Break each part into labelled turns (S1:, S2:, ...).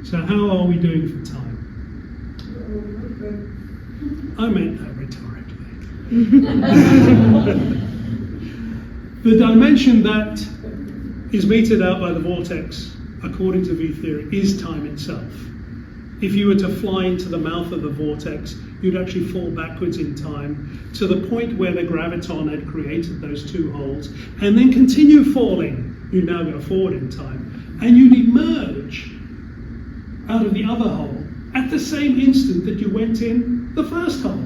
S1: So how are we doing for time? I meant that rhetorically. The dimension that is meted out by the vortex, according to V-theory, is time itself. If you were to fly into the mouth of the vortex, you'd actually fall backwards in time to the point where the graviton had created those two holes, and then continue falling. You now go forward in time, and you'd emerge out of the other hole at the same instant that you went in the first hole.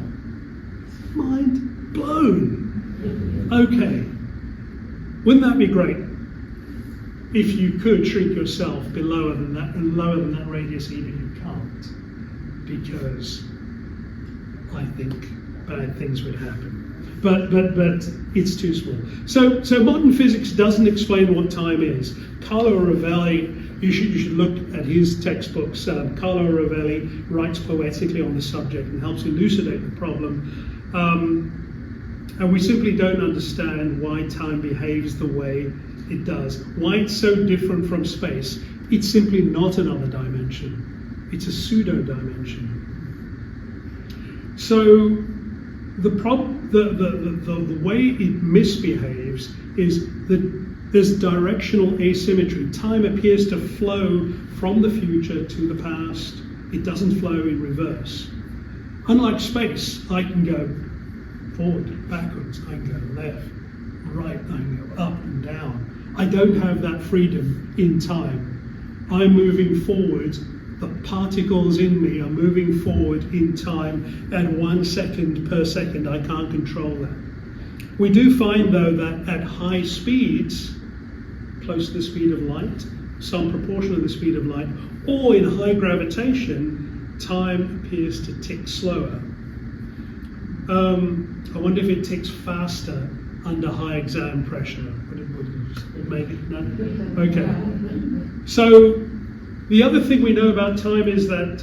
S1: Mind blown. Okay, wouldn't that be great if you could shrink yourself below than that and lower than that radius? Even you can't, because I think bad things would happen. But it's too small. So modern physics doesn't explain what time is. Carlo Rovelli, you should look at his textbooks. Carlo Rovelli writes poetically on the subject and helps elucidate the problem. And we simply don't understand why time behaves the way it does. Why it's so different from space. It's simply not another dimension. It's a pseudo dimension. So the way it misbehaves is that there's directional asymmetry. Time appears to flow from the future to the past. It doesn't flow in reverse. Unlike space, I can go forward, backwards, I can go left, right, I can go up and down. I don't have that freedom in time. I'm moving forward. The particles in me are moving forward in time at 1 second per second. I can't control that. We do find, though, that at high speeds, close to the speed of light, some proportion of the speed of light, or in high gravitation, time appears to tick slower. I wonder if it ticks faster under high exam pressure. Would it make it? No? Okay. So the other thing we know about time is that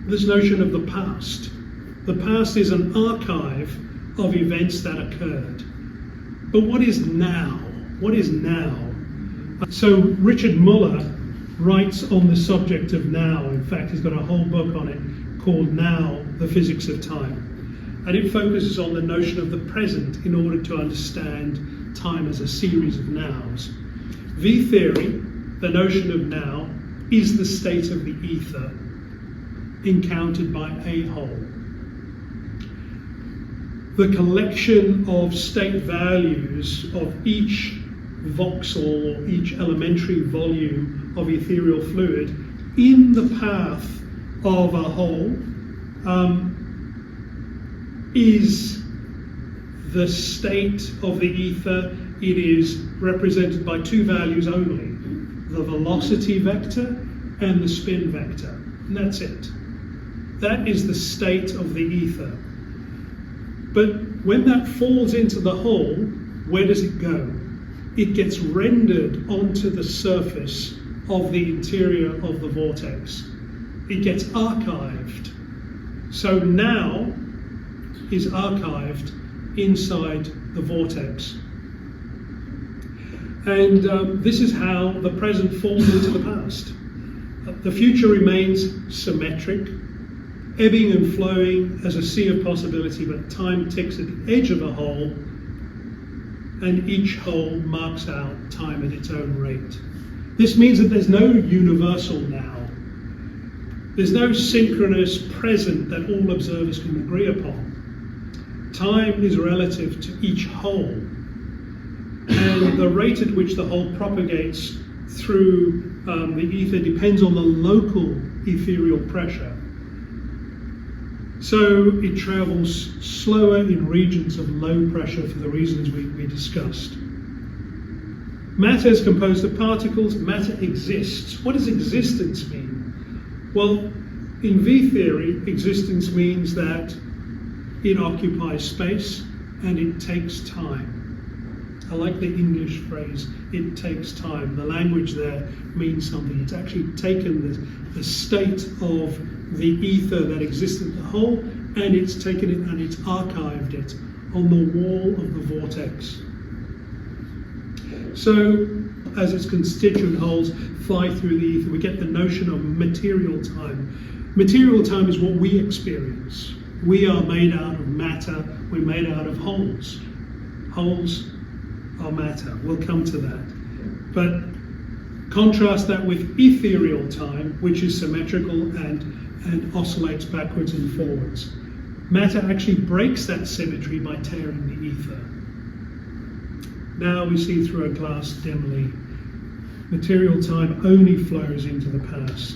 S1: this notion of the past. The past is an archive of events that occurred. But what is now? What is now? So Richard Muller writes on the subject of now. In fact, he's got a whole book on it called Now, the Physics of Time. And it focuses on the notion of the present in order to understand time as a series of nows. V-theory, the notion of now, is the state of the ether encountered by a whole. The collection of state values of each voxel or each elementary volume of ethereal fluid in the path of a whole is the state of the ether. It is represented by two values only, the velocity vector and the spin vector, and that's it. That is the state of the ether. But when that falls into the hole, where does it go? It gets rendered onto the surface of the interior of the vortex. It gets archived. So now is archived inside the vortex. And this is how the present falls into the past. The future remains symmetric, ebbing and flowing as a sea of possibility, but time ticks at the edge of a hole, and each hole marks out time at its own rate. This means that there's no universal now. There's no synchronous present that all observers can agree upon. Time is relative to each hole, and the rate at which the hole propagates through the ether depends on the local ethereal pressure. So it travels slower in regions of low pressure for the reasons we discussed. Matter is composed of particles. Matter exists. What does existence mean? Well, in V-theory, existence means that it occupies space and it takes time. I like the English phrase, it takes time. The language there means something. It's actually taken the state of the ether that exists in the whole, and it's taken it and it's archived it on the wall of the vortex. So as its constituent wholes fly through the ether, we get the notion of material time. Material time is what we experience. We are made out of matter, we're made out of holes. Holes are matter, we'll come to that. But contrast that with ethereal time, which is symmetrical and oscillates backwards and forwards. Matter actually breaks that symmetry by tearing the ether. Now we see through a glass dimly. Material time only flows into the past.